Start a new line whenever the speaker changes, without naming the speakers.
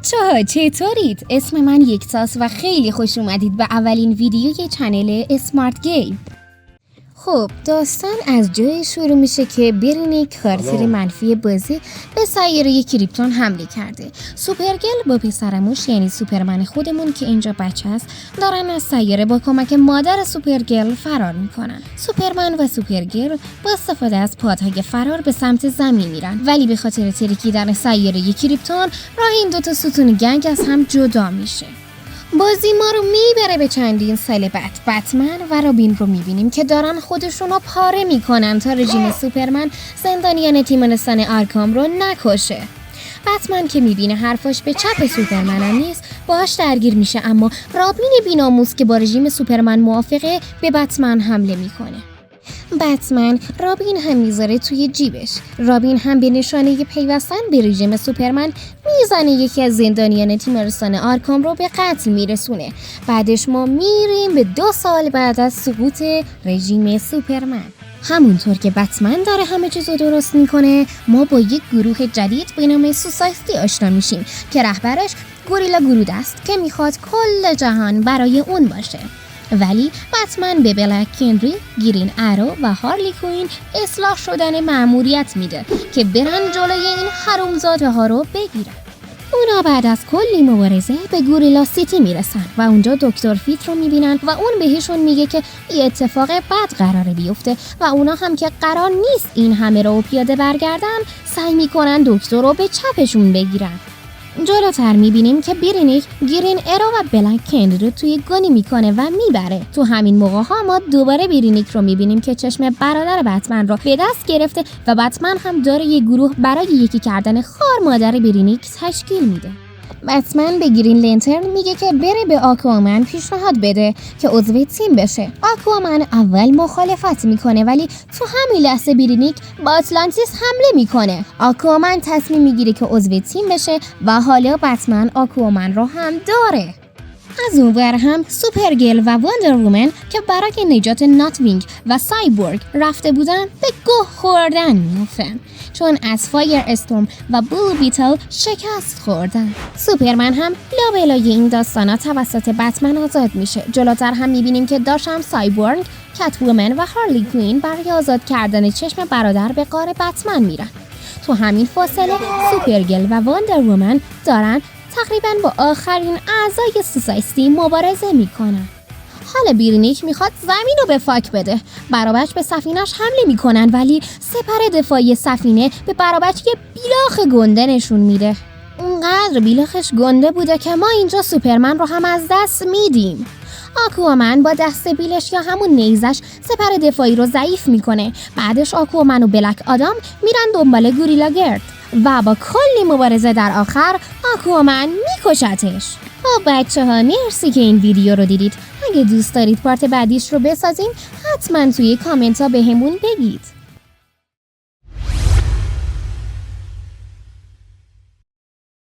بچه‌ها چطورید؟ اسم من یکتاست و خیلی خوش اومدید به اولین ویدیوی چنل اسمارت گیم. خب داستان از جای شروع میشه که برینیک خاطر منفی بازی به سیاره کریپتون حمله کرده. سوپرگل با پسرموش یعنی سوپرمن خودمون که اینجا بچه است دارن از سیاره با کمک مادر سوپرگل فرار میکنن. سوپرمن و سوپرگل با استفاده از پادهای فرار به سمت زمین میرن، ولی به خاطر ترکیدن سیاره کریپتون راه این دوتا ستون گنگ از هم جدا میشه. بازی ما رو میبره به چندین سال بعد. بتمن و رابین رو میبینیم که دارن خودشونو پاره میکنن تا رژیم سوپرمن زندانیان تیمارستان آرکام رو نکشه. بتمن که میبینه حرفاش به چپ سوپرمن هم نیست باهاش درگیر میشه، اما رابین بیناموس که با رژیم سوپرمن موافقه به بتمن حمله میکنه. بتمن رابین هم میذاره توی جیبش. رابین هم به نشانه پیوستن به رژیم سوپرمن میزنه یکی از زندانیان تیمارستان آرکام رو به قتل میرسونه. بعدش ما میریم به 2 سال بعد از سقوط رژیم سوپرمن. همونطور که بتمن داره همه چیزو درست میکنه، ما با یک گروه جدید به نام سوسایتی آشنا میشیم که رهبرش گوریلا گرود است که میخواد کل جهان برای اون باشه. ولی بتمن به بلک کندری، گرین ارو و هارلی کوین اصلاح شدن مأموریت میده که برن جلوی این حرومزاده ها رو بگیرن. اونا بعد از کلی مبارزه به گوریلا سیتی میرسن و اونجا دکتر فیت رو میبینن و اون بهشون میگه که یه اتفاق بد قراره بیفته و اونا هم که قرار نیست این همه رو پیاده برگردن سعی میکنن دکتر رو به چپشون بگیرن. جلوتر میبینیم که برینیک گرین ارو و بلک کندری رو توی گونی میکنه و میبره. تو همین موقع ها ما دوباره برینیک رو میبینیم که چشم برادر بتمن رو به دست گرفته و بتمن هم داره یه گروه برای یکی کردن خار مادر برینیک تشکیل میده. بتمن به گرین لنترن میگه که بره به آکوامن پیشنهاد بده که عضو تیم بشه. آکوامن اول مخالفت میکنه، ولی تو همین لحظه برینیک با آتلانتیس حمله میکنه. آکوامن تصمیم میگیره که عضو تیم بشه و حالا بتمن آکوامن رو هم داره. از اونور هم سوپرگل و واندر وومن که برای نجات ناتوینگ و سایبورگ رفته بودن به گوه خوردن میافتن، چون از فایر استورم و بول بیتل شکست خوردن. سوپرمن هم لابلای این داستانا توسط بتمن آزاد میشه. جلوتر هم میبینیم که داشتم سایبورگ، کت وومن و هارلی کوین برای آزاد کردن چشم برادر به غار بتمن میرن. تو همین فاصله سوپرگل و واندر وومن دارن تقریباً با آخرین اعضای سوسایتی مبارزه میکنن. حالا برینیک میخواد زمین رو به فاک بده. برابچ به سفینش حمله میکنن، ولی سپر دفاعی سفینه به برابچ یه بیلاخ گنده نشون میده. اونقدر بیلاخش گنده بوده که ما اینجا سوپرمن رو هم از دست میدیم. آکوامن با دست بیلش یا همون نیزش سپر دفاعی رو ضعیف میکنه. بعدش آکوامن و بلک آدام میرن دنبال گوریلا گرد و با کلی مبارزه در آخر آکوامن میکشتش. خب بچه ها مرسی که این ویدیو رو دیدید. اگه دوست دارید پارت بعدیش رو بسازیم حتما توی کامنت ها بهمون بگید.